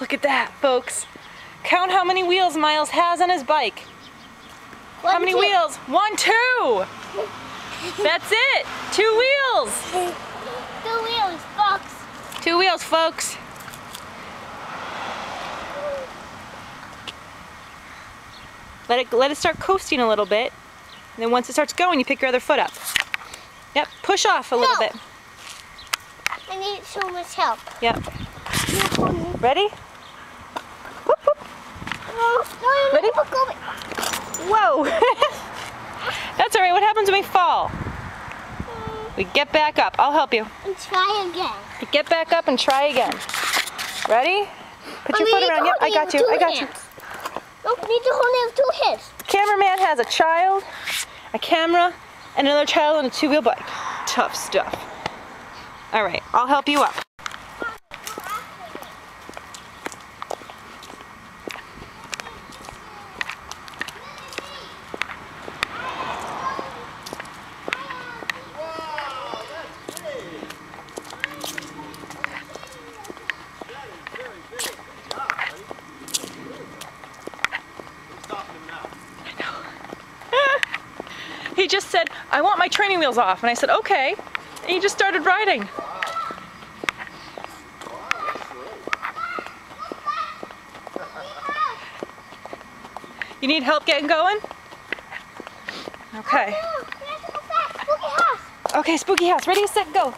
Look at that, folks. Count how many wheels Miles has on his bike. How many wheels? 1, 2. That's it. 2 wheels. 2 wheels, folks. 2 wheels, folks. Let it start coasting a little bit. And then once it starts going, you pick your other foot up. Yep, push off a little bit. I need so much help. Yep. Ready? Whoop, whoop. No, Ready? Go. Whoa! That's all right. What happens when we fall? We get back up. I'll help you. And try again. Get back up and try again. Ready? Put your foot around. Yep, I got you. I got you. Nope, need to hold it with 2 hands. Cameraman has a child, a camera, and another child on a 2-wheel bike. Tough stuff. All right, I'll help you up. He just said, I want my training wheels off. And I said, okay. And he just started riding. You need help getting going? Okay. Okay, spooky house. Ready, set, go.